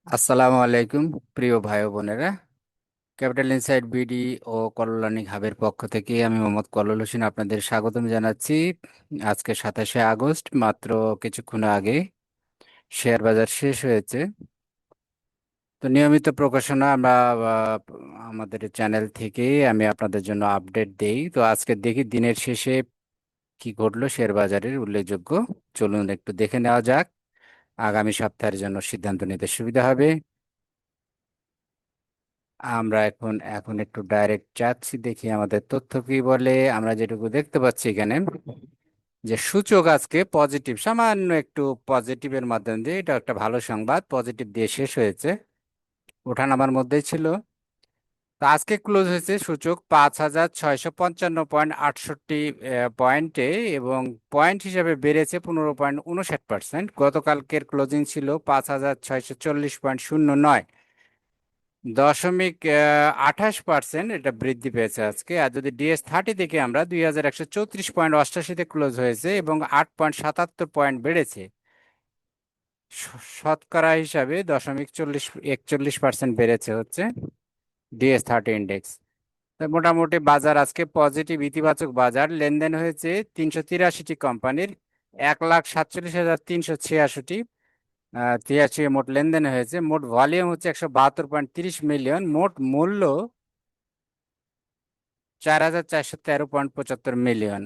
আসসালামু আলাইকুম প্রিয় ভাই ও বোনেরা। ক্যাপিটাল ইনসাইড বিডি ও কল্যাণী হাবের পক্ষ থেকে আমি মোহাম্মদ কল্লোল হোসেন আপনাদের স্বাগতম জানাচ্ছি। আজকে 27শে আগস্ট, মাত্র কিছুক্ষণ আগে শেয়ার বাজার শেষ হয়েছে। তো নিয়মিত প্রকাশনা আমরা আমাদের চ্যানেল থেকে আমি আপনাদের জন্য আপডেট দেই। তো আজকে দেখি দিনের শেষে কি ঘটলো শেয়ার বাজারের উল্লেখযোগ্য। চলুন একটু দেখে নেওয়া যাক, আগামী সপ্তাহের জন্য সিদ্ধান্ত নিতে সুবিধা হবে। আমরা এখন একটু ডাইরেক্ট যাচ্ছি, দেখি আমাদের তথ্য কি বলে। আমরা যেটুকু দেখতে পাচ্ছি এখানে যে সূচক আজকে পজিটিভ, সামান্য একটু পজিটিভের মাধ্যম দিয়ে, এটা একটা ভালো সংবাদ, পজিটিভ দিয়ে শেষ হয়েছে, ওঠানামার মধ্যেই ছিল। তো আজকে ক্লোজ হয়েছে সূচক 5,655.68 পয়েন্টে, এবং পয়েন্ট হিসাবে বেড়েছে 15.59%। গতকালকের ক্লোজিং ছিল 5,640.09, 0.28% এটা বৃদ্ধি পেয়েছে আজকে। আর যদি DS30 থেকে আমরা 2,134.88-তে ক্লোজ হয়েছে এবং 8.77 পয়েন্ট বেড়েছে। শতকরা হিসাবে 0.41% বেড়েছে হচ্ছে DS30 ইন্ডেক্স। মোটামুটি বাজার আজকে পজিটিভ, ইতিবাচক বাজার। লেনদেন হয়েছে 383টি কোম্পানির, 1,47,386 83 মোট লেনদেন হয়েছে। মোট ভলিউম হচ্ছে 172.30 মিলিয়ন। মোট মূল্য 4,413.75 মিলিয়ন।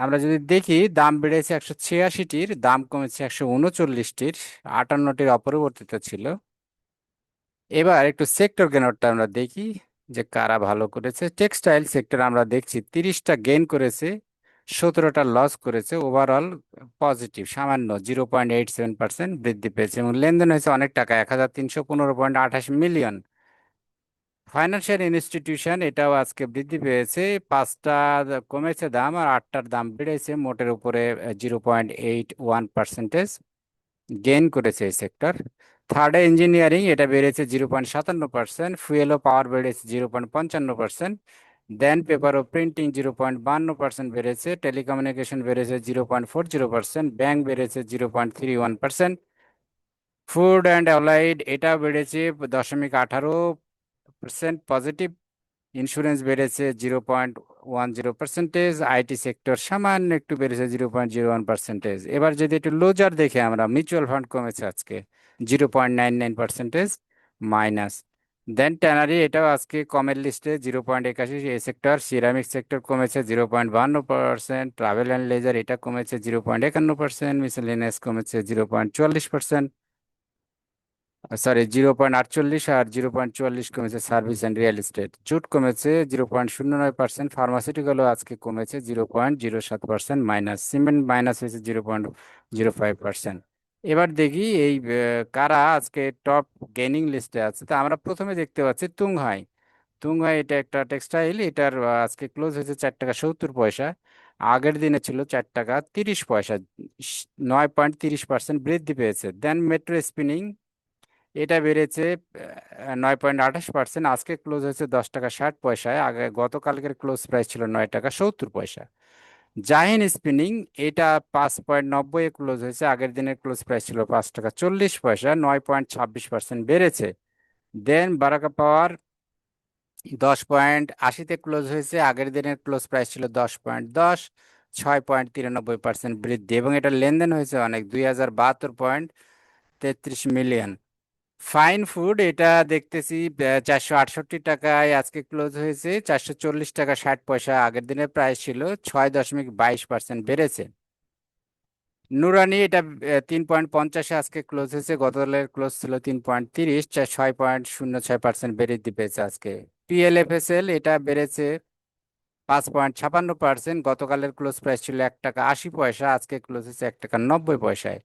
আমরা যদি দেখি, দাম বেড়েছে 186টির, দাম কমেছে 139টির, 58টির অপরিবর্তিত ছিল। এবার একটু সেক্টর গেনরটা আমরা দেখি যে কারা ভালো করেছে। টেক্সটাইল সেক্টর আমরা দেখছি 30টা গেইন করেছে, 17টা লস করেছে। ওভারঅল পজিটিভ, সামান্য 0.87% বৃদ্ধি পেয়েছে এবং লেনদেন হয়েছে অনেক টাকা, 1,315.28 মিলিয়ন। ফাইন্যান্সিয়াল ইনস্টিটিউশন এটাও আজকে বৃদ্ধি পেয়েছে, 5টা কমেছে দাম আর 8টার দাম বেড়েছে, মোটের উপরে 0.81% গেইন করেছে এই সেক্টর। থার্ড ইঞ্জিনিয়ারিং এটা বেড়েছে 0.57%, ফুয়েল ও পাওয়ার বেড়েছে 0.55%, দেন পেপার ও প্রিন্টিং 0.52% বেড়েছে, টেলিকমিউনিকেশন বেড়েছে 0.40%, ব্যাংক বেড়েছে 0.31%, ফুড অ্যান্ড অ্যালাইড এটা বেড়েছে 0.18% পজিটিভ, ইন্স্যুরেন্স বেড়েছে 0.10%, আইটি সেক্টর সামান্য একটু বেড়েছে 0.01%। এবার যদি একটু লোজার দেখে আমরা, মিউচুয়াল ফান্ড কমেছে আজকে 0.99% মাইনাস। দেন ট্যানারি এটাও আজকে কমের লিস্টে 0.81, এই সেক্টর। সিরামিক সেক্টর কমেছে 0.52%, ট্রাভেল অ্যান্ড লেজার এটা কমেছে 0.51%, মিসেলেনিয়াস কমেছে 0.44%, সরি 0.48, আর 0.44 কমেছে service and real estate. Jute কমেছে 0.09%, ফার্মাসিউটিক্যালও আজকে কমেছে 0.07% মাইনাস। সিমেন্ট মাইনাস হয়েছে 0.05%। এবার দেখি এই কারা আজকে টপ গেইনিং লিস্টে আছে। তা আমরা প্রথমে দেখতে পাচ্ছি তুংহাই। তুংহাই এটা একটা টেক্সটাইল, এটার আজকে ক্লোজ হয়েছে 4 টাকা 70 পয়সা, আগের দিনে ছিল 4 টাকা 30 পয়সা, 9.30% বৃদ্ধি পেয়েছে। দেন মেট্রো স্পিনিং এটা বেড়েছে 9.28%, আজকে ক্লোজ হয়েছে 10 টাকা 60 পয়সায়, আগে গতকালকের ক্লোজ প্রাইস ছিল 9 টাকা 70 পয়সা। জাহিন স্পিনিং এটা 5.90 ক্লোজ হয়েছে, আগের দিনের ক্লোজ প্রাইস ছিল 5 টাকা 40 পয়সা, 9.26% বেড়েছে। দেন বারাকা পাওয়ার 10.80-তে ক্লোজ হয়েছে, আগের দিনের ক্লোজ প্রাইস ছিল 10.10, 6.93% বৃদ্ধি, এবং এটা লেনদেন হয়েছে অনেক, 2,072.33 মিলিয়ন। ফাইন ফুড এটা দেখতেছি 468 টাকায় আজকে ক্লোজ হয়েছে, 440 টাকা 60 পয়সা, আগের দিনের প্রাইস ছিল, 6.22% বেড়েছে। নুরানি এটা 3.50-এ আজকে ক্লোজ হয়েছে, গতকালের ক্লোজ ছিল 3.30, 6.06% বৃদ্ধি পেয়েছে আজকে। পিএলএফএসএল এটা বেড়েছে 5.56%, গতকালের ক্লোজ প্রাইস ছিল 1 টাকা 80 পয়সা, আজকে ক্লোজ হয়েছে 1 টাকা 90 পয়সায়।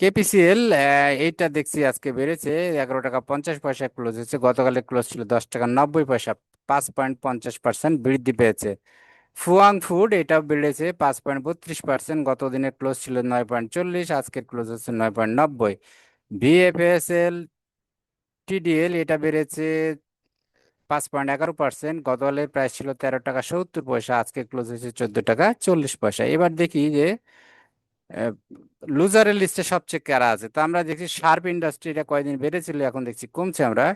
কেপিসিএল এইটা দেখছি আজকে বেড়েছে 11 টাকা 50 পয়সা ক্লোজ হয়েছে, গতকালের ক্লোজ ছিল 10 টাকা 90 পয়সা, 5.50% বৃদ্ধি পেয়েছে। ফুয়াং ফুড এটা বেড়েছে 5.32%, গত দিনের ক্লোজ ছিল 9.40, আজকের ক্লোজ হচ্ছে 9.90। ভিএফএসএল টিডিএল এটা বেড়েছে 5.11%, গতকালের প্রাইস ছিল 13 টাকা 70 পয়সা, আজকে ক্লোজ হয়েছে 14 টাকা 40 পয়সা। এবার দেখি যে লুজারের লিস্টে সবচেয়ে কারা আছে? তো আমরা দেখছি শার্প ইন্ডাস্ট্রি, এটা কয়দিন বেড়েছিল, এখন দেখছি কমছে। আমরা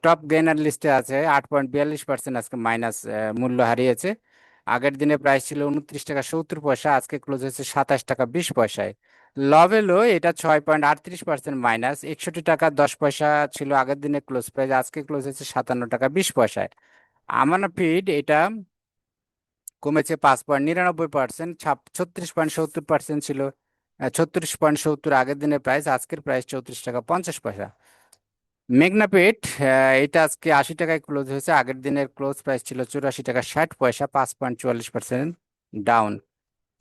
টপ গেইনার লিস্টে আছে 8.42%, আজকে মাইনাস মূল্য হারিয়েছে। আগের দিনে প্রাইস ছিল 29 টাকা 70 পয়সা, আজকে ক্লোজ হয়েছে 27 টাকা 20 পয়সায়। লভেলো এটা 6.38% মাইনাস, 61 টাকা 10 পয়সা ছিল আগের দিনে ক্লোজ প্রাইস, আজকে ক্লোজ হয়েছে 57 টাকা 20 পয়সায়। আমানা ফিড এটা কমেছে 5.99%, 36.70% ছিল, 36.70 আগের দিনের প্রাইস, আজকের প্রাইস 34 টাকা 50 পয়সা। মেঘনা পেট এটা আজকে 80 টাকায় ক্লোজ হয়েছে, আগের দিনের ক্লোজ প্রাইস ছিল 84 টাকা 60 পয়সা, 5.44% ডাউন।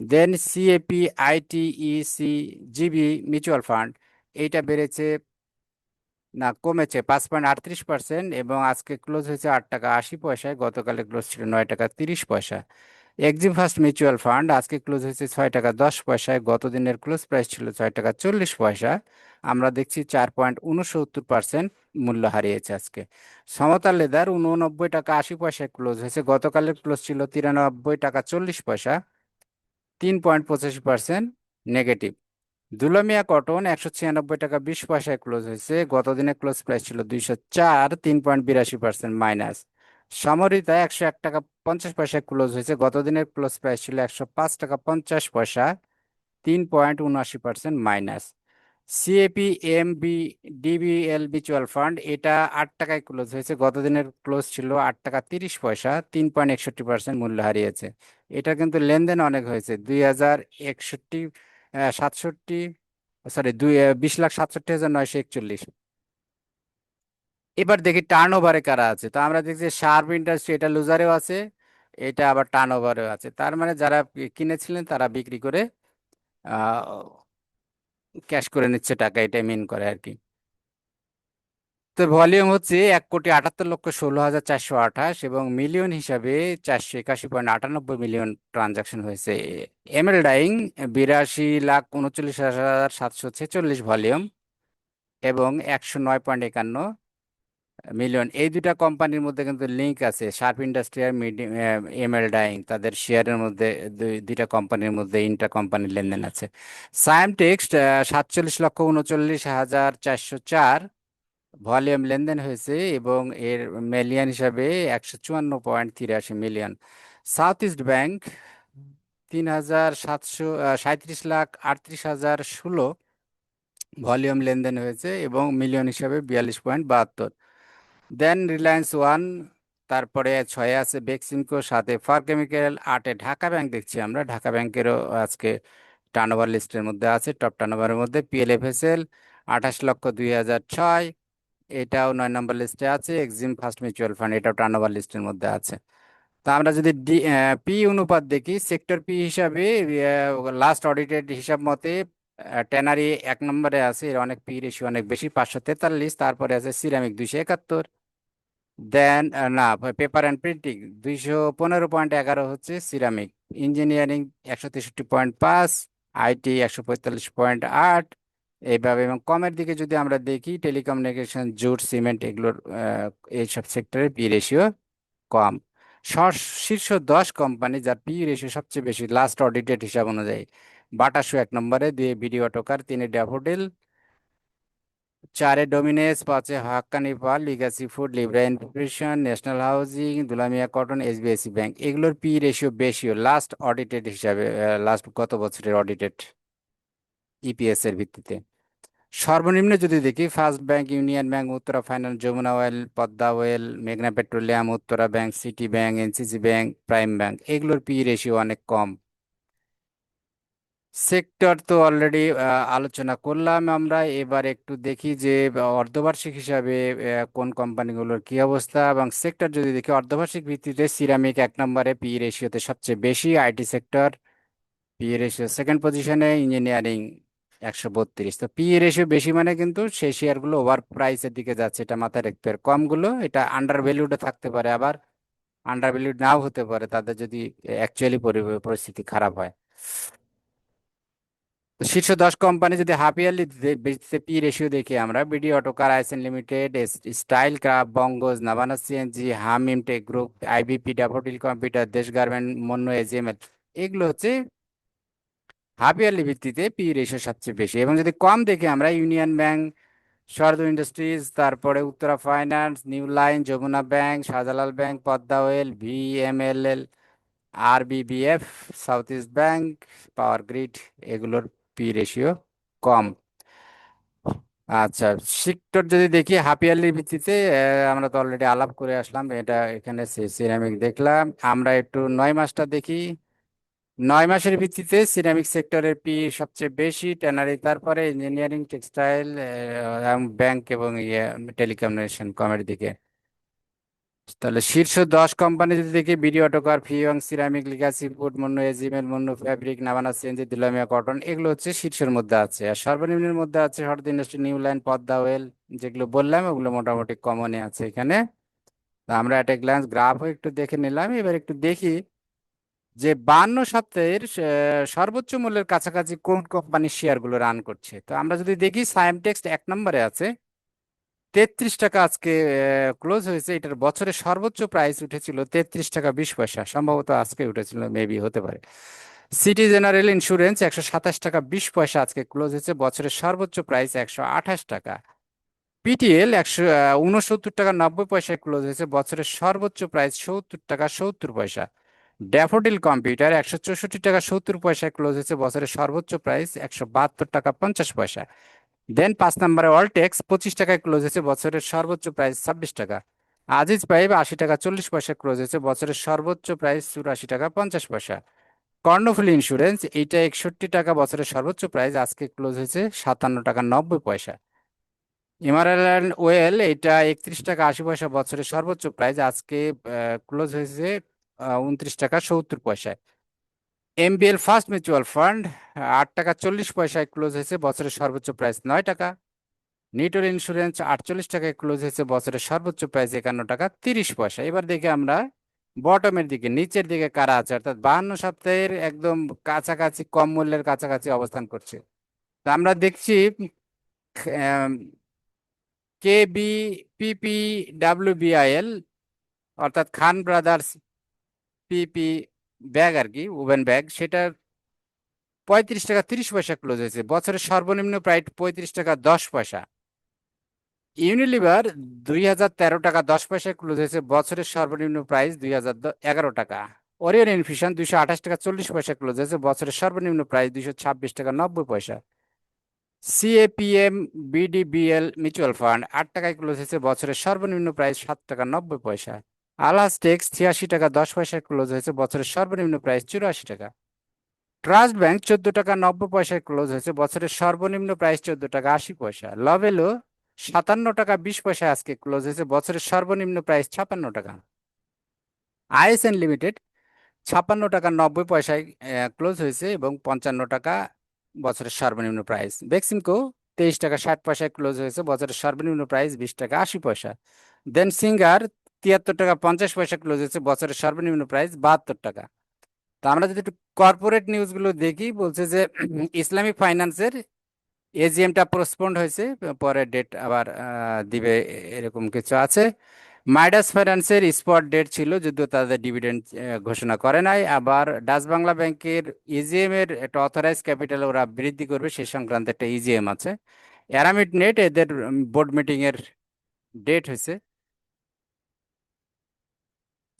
দেন সিএপি আইটিইসি জিবি মিউচুয়াল ফান্ড, এইটা বেড়েছে, না কমেছে 5.38%, এবং আজকে ক্লোজ হয়েছে 8 টাকা 80 পয়সায়, গতকালে ক্লোজ ছিল 9 টাকা 30 পয়সা। এক্সিম ফার্স্ট মিউচুয়াল ফান্ড আজকে ক্লোজ হয়েছে 6 টাকা 10 পয়সায়, গত দিনের ক্লোজ প্রাইস ছিল 6 টাকা 40 পয়সা। আমরা দেখছি 4.69% মূল্য হারিয়েছে আজকে। সমতা লেদার 89 টাকা 80 পয়সায় ক্লোজ হয়েছে, গতকালের ক্লোজ ছিল 93 টাকা 40 পয়সা, 3.85% নেগেটিভ। দুলামিয়া কটন 196 টাকা 20 পয়সায় ক্লোজ হয়েছে, গতদিনে ক্লোজ প্রাইস ছিল 204, 3.82% মাইনাস। সমরিতা 101 টাকা 50 পয়সায় ক্লোজ হয়েছে, গতদিনের ক্লোজ প্রাইস ছিল 105 টাকা 50 পয়সা, 3.79% minus. CAP MB DBL mutual fund এটা 8 টাকায় ক্লোজ হয়েছে, গতদিনের ক্লোজ ছিল 8 টাকা 30 পয়সা, 3.61% মূল্য হারিয়েছে। এটা কিন্তু লেনদেন অনেক হয়েছে, 2061 67, সরি 20,67,941। এবার দেখি টার্ন ওভারে কারা আছে। তো আমরা দেখছি শার্প ইন্ডাস্ট্রি এটা লুজারেও আছে, এটা আবার টার্ন ওভারেও আছে, তার মানে যারা কিনেছিলেন তারা বিক্রি করে ক্যাশ করে নিচ্ছে টাকা, এটাই মিন করে আর কি। তো ভলিউম হচ্ছে 1,78,16,428, এবং মিলিয়ন হিসাবে 481.98 মিলিয়ন ট্রানজাকশন হয়েছে। এমএল ডাইং 82,39,746 ভলিউম, এবং 109.51 মিলিয়ন। এই দুটা কোম্পানির মধ্যে কিন্তু লিংক আছে, শার্প ইন্ডাস্ট্রি আর এমএল ডাইং, তাদের শেয়ারের মধ্যে দুইটা কোম্পানির মধ্যে ইন্টার কোম্পানির লেনদেন আছে। সায়েম টেক্সট 47,39,404 ভলিউম লেনদেন হয়েছে, এবং এর মিলিয়ন হিসাবে 154.83 million. South east bank 3,737,38,016 volume লেনদেন হয়েছে, এবং মিলিয়ন হিসাবে 42.72। দেন রিলায়েন্স ওয়ান, তারপরে 6-এ আছে বেক্সিমকো, 7-এ ফার কেমিক্যাল, 8-এ ঢাকা ব্যাংক দেখছি আমরা, ঢাকা ব্যাংকেরও আজকে টার্নওভার লিস্টের মধ্যে আছে, টপ টার্নওভারের মধ্যে। পিএলএফএসএল 28,02,006, এটাও 9 নম্বর লিস্টে আছে। এক্সিম ফার্স্ট মিউচুয়াল ফান্ড এটাও টার্নওভার লিস্টের মধ্যে আছে। তা আমরা যদি পি অনুপাত দেখি, সেক্টর পি হিসাবে লাস্ট অডিটেড হিসাব মতে ট্যানারি 1 নম্বরে আছে, এর অনেক পি রেশিও অনেক বেশি, 543। তারপরে আছে সিরামিক 271। দেন না, পেপার অ্যান্ড প্রিন্টিং 215.11 হচ্ছে সিরামিক। ইঞ্জিনিয়ারিং 163.5, আইটি 145.8, এইভাবে। এবং কমের দিকে যদি আমরা দেখি, টেলিকমিউনিকেশন, জুট, সিমেন্ট, এগুলোর এইসব সেক্টরের পি রেশিও কম। শীর্ষ 10 কোম্পানি যার পি রেশিও সবচেয়ে বেশি লাস্ট অডিটেড হিসাব অনুযায়ী, বাটাসু 1 নম্বরে, 2-এ ভিডিও টোকার, 3-এ ড্যাফোডিল, 4-এ ডোমিনেস, 5-এ Hakkani pulp, legacy food, Libra information, national housing, Dulamia cotton, SBIC bank, এগুলোর পি রেশিও বেশিও লাস্ট অডিটেড হিসাবে, লাস্ট গত বছরের অডিটেড ইপিএস এর ভিত্তিতে। সর্বনিম্ন যদি দেখি, first bank, union bank, Uttara finance, Jamuna oil, Padma oil, মেঘনা petroleum, Uttara bank, city bank, NCC bank, prime bank, এগুলোর পি রেশিও অনেক কম। সেক্টর তো অলরেডি আলোচনা করলাম আমরা, এবার একটু দেখি যে অর্ধবার্ষিক হিসাবে কোন কোম্পানিগুলোর কি অবস্থা। এবং সেক্টর যদি দেখি অর্ধবার্ষিক ভিত্তিতে, সিরামিক 1 নম্বরে পি রেশিওতে সবচেয়ে বেশি, IT sector P ratio second পজিশনে, ইঞ্জিনিয়ারিং 132। তো পি রেশিও বেশি মানে কিন্তু সেই শেয়ারগুলো ওভার প্রাইসের দিকে যাচ্ছে, এটা মাথায় রাখতে হবে। কমগুলো এটা আন্ডার ভ্যালুডে থাকতে পারে, আবার আন্ডার ভ্যালুড নাও হতে পারে, তাদের যদি অ্যাকচুয়ালি পরিস্থিতি খারাপ হয়। তো শীর্ষ 10 কোম্পানি যদি হাফ ইয়ারলি পি রেশিও দেখি আমরা, বিডি অটোকার, আইসেন limited, style craft, বঙ্গজ, Navana CNG, হাম ইমটেক গ্রুপ, আইবিপি, ড্যাফোডিল কম্পিউটার, দেশ গার্মেন্ট, মন্য, এজিএমএল, এগুলো হচ্ছে হাফ ইয়ারলি ভিত্তিতে পি রেশিও সবচেয়ে বেশি, এবং যদি কম দেখি আমরা ইউনিয়ন ব্যাংক, শারদা ইন্ডাস্ট্রিজ, তারপরে Uttara finance, new line, Jamuna bank, Shahjalal bank, Padma oil, VMLL, RBBF, south east bank, power grid, এগুলোর পি রেশিও কম। আচ্ছা, সেক্টর যদি দেখি হাফ ইয়ারলির ভিত্তিতে, আমরা তো অলরেডি আলাপ করে আসলাম, এটা এখানে সিরামিক দেখলাম। আমরা একটু 9 মাসটা দেখি। 9 মাসের ভিত্তিতে সিরামিক সেক্টরের পি সবচেয়ে বেশি, ট্যানারি তারপরে, ইঞ্জিনিয়ারিং, টেক্সটাইল, ব্যাংক এবং টেলিকমিউনিকেশন কমের দিকে। তাহলে শীর্ষ 10 কোম্পানি যদি দেখি, বিডি অটোকার, ফিয়ং, সিরামিক, লিগাসি ফুড, মুন্নু এজিমেল, Monnoo fabric, Navana CNG, Dulamia cotton, এগুলো হচ্ছে শীর্ষের মধ্যে আছে। আর সর্বনিম্নের মধ্যে আছে হরদ industry, new line, Padma oil, যেগুলো বললাম ওগুলো মোটামুটি কমনে আছে এখানে। তা আমরা একটা গ্ল্যান্স গ্রাফও একটু দেখে নিলাম। এবার একটু দেখি যে 52 সপ্তাহের সর্বোচ্চ মূল্যের কাছাকাছি কোন কোম্পানির শেয়ারগুলো রান করছে। তো আমরা যদি দেখি, সাইমটেক্স 1 নম্বরে আছে, 33 টাকা আজকে ক্লোজ হয়েছে। এটার বছরের সর্বোচ্চ প্রাইস উঠেছিল 33 টাকা 20 পয়সা, সম্ভবত আজকে উঠেছিল, মেবি হতে পারে। সিটি জেনারেল ইন্স্যুরেন্স 127 টাকা 20 পয়সা আজকে ক্লোজ হয়েছে, বছরের সর্বোচ্চ প্রাইস 128 টাকা। পিটিএল 169 টাকা 90 পয়সায় ক্লোজ হয়েছে, বছরের সর্বোচ্চ প্রাইস 70 টাকা 70 পয়সা। ড্যাফোডিল কম্পিউটার 164 টাকা 70 পয়সায় ক্লোজ হয়েছে, বছরের সর্বোচ্চ প্রাইস 172 টাকা 50 পয়সা। দেন 5 নম্বরে অলটেক্স 25 টাকায় ক্লোজ হয়েছে, বছরের সর্বোচ্চ প্রাইস 26 টাকা। আজিজ পাইপ 80 টাকা 40 পয়সায় ক্লোজ হয়েছে, বছরের সর্বোচ্চ প্রাইস 84 টাকা 50 পয়সা। কর্ণফুলী ইন্স্যুরেন্স, এইটা 61 টাকা, বছরের সর্বোচ্চ প্রাইস আজকে ক্লোজ হয়েছে 57 টাকা 90 পয়সা। হিমালয়ান ওয়েল, এটা 31 টাকা 80 পয়সা, বছরের সর্বোচ্চ প্রাইস আজকে ক্লোজ হয়েছে 29 টাকা 70 পয়সায়। এমবিএল ফার্স্ট মিউচুয়াল ফান্ড 8 টাকা 40 পয়সায় ক্লোজ হয়েছে, বছরের সর্বোচ্চ প্রাইস 9 টাকা। নিটোর ইন্স্যুরেন্স 48 টাকায় ক্লোজ হয়েছে, বছরের সর্বোচ্চ প্রাইস 51 টাকা 30 পয়সা। এবার দেখি আমরা বটমের দিকে, নিচের দিকে কারা আছে, অর্থাৎ 52 সপ্তাহের একদম কাছাকাছি, কম মূল্যের কাছাকাছি অবস্থান করছে। তো আমরা দেখছি কেবি, পিপি, ডাব্লিউবিআইএল, অর্থাৎ খান ব্রাদার্স পিপি ব্যাগ আর কি, ওভেন ব্যাগ, সেটা 35 টাকা 30 পয়সা ক্লোজ হয়েছে, বছরের সর্বনিম্ন প্রাইস 35 টাকা 10 পয়সা। ইউনিলিভার 2013 টাকা 10 পয়সায় ক্লোজ হয়েছে, বছরের সর্বনিম্ন প্রাইস 2011 টাকা। ওরিয়ন ইনফিউশন 228 টাকা 40 পয়সা ক্লোজ হয়েছে, বছরের সর্বনিম্ন প্রাইস 226 টাকা 90 পয়সা। সিএপিএম বিডিবিএল মিউচুয়াল ফান্ড 8 টাকায় ক্লোজ হয়েছে, বছরের সর্বনিম্ন প্রাইস 7 টাকা 90 পয়সা। আলাস টেক্স 86 টাকা 10 পয়সায় ক্লোজ হয়েছে, বছরের সর্বনিম্ন প্রাইস 84 টাকা। ট্রাস্ট ব্যাংক 14 টাকা 90 পয়সায় ক্লোজ হয়েছে, বছরের সর্বনিম্ন প্রাইস 14 টাকা 80 পয়সা। লভেলো 57 টাকা 20 পয়সায় আজকে ক্লোজ হয়েছে, বছরের সর্বনিম্ন প্রাইস 56 টাকা। আইএসএন লিমিটেড 56 টাকা 90 পয়সায় ক্লোজ হয়েছে এবং 55 টাকা বছরের সর্বনিম্ন প্রাইস। বেক্সিমকো 23 টাকা 60 পয়সায় ক্লোজ হয়েছে, বছরের সর্বনিম্ন প্রাইস 20 টাকা 80 পয়সা। দেন সিঙ্গার 73 টাকা 50 পয়সা ক্লোজ হয়েছে, বছরের সর্বনিম্ন প্রাইস 72 টাকা। তো আমরা যদি একটু কর্পোরেট নিউজগুলো দেখি, বলছে যে ইসলামিক ফাইন্যান্সের এজিএমটা পোস্টপন্ড হয়েছে, পরে ডেট আবার দিবে, এরকম কিছু আছে। মাইডাস ফাইন্যান্সের স্পট ডেট ছিল, যদিও তাদের ডিভিডেন্ড ঘোষণা করে নাই। আবার ডাচ বাংলা ব্যাংকের ইজিএম এর একটা অথরাইজ ক্যাপিটাল ওরা বৃদ্ধি করবে, সে সংক্রান্ত একটা ইজিএম আছে। অ্যারামিড নেট, এদের বোর্ড মিটিং এর ডেট হয়েছে।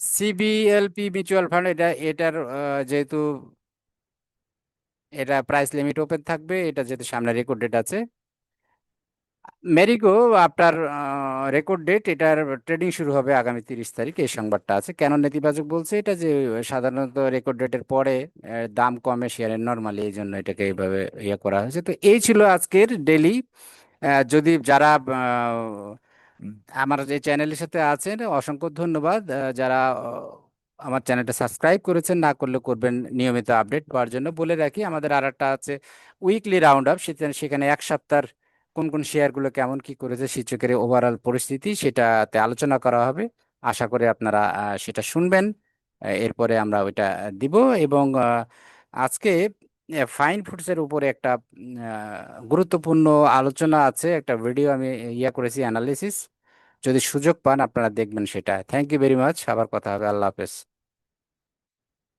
সিবিএলপি মিউচুয়াল ফান্ড, এটার যেহেতু এটা প্রাইস লিমিট ওপেন থাকবে, এটা যেহেতু সামনে রেকর্ড ডেট আছে। মেরিগো আফটার রেকর্ড ডেট, এটার ট্রেডিং শুরু হবে আগামী 30 তারিখ, এই সংবাদটা আছে। কেন নেতিবাচক বলছে এটা, যে সাধারণত রেকর্ড ডেটের পরে দাম কমে শেয়ারের নর্মালি, এই জন্য এটাকে এইভাবে ইয়ে করা হয়েছে। তো এই ছিল আজকের ডেলি। যদি যারা আমার যে চ্যানেলের সাথে আছেন, অসংখ্য ধন্যবাদ। যারা আমার চ্যানেলটা সাবস্ক্রাইব করেছেন, না করলে করবেন নিয়মিত আপডেট পাওয়ার জন্য। বলে রাখি, আমাদের আর একটা আছে উইকলি রাউন্ড আপ, সেখানে এক সপ্তাহের কোন কোন শেয়ারগুলো কেমন কি করেছে, সূচকের ওভারঅল পরিস্থিতি, সেটাতে আলোচনা করা হবে। আশা করি আপনারা সেটা শুনবেন। এরপরে আমরা ওইটা দিব। এবং আজকে ফাইন ফুডসের উপরে একটা গুরুত্বপূর্ণ আলোচনা আছে, একটা ভিডিও আমি ইয়া করেছি, অ্যানালিসিস। যদি সুযোগ পান আপনারা দেখবেন সেটা। Thank you very much. আবার কথা হবে। আল্লাহ হাফেজ।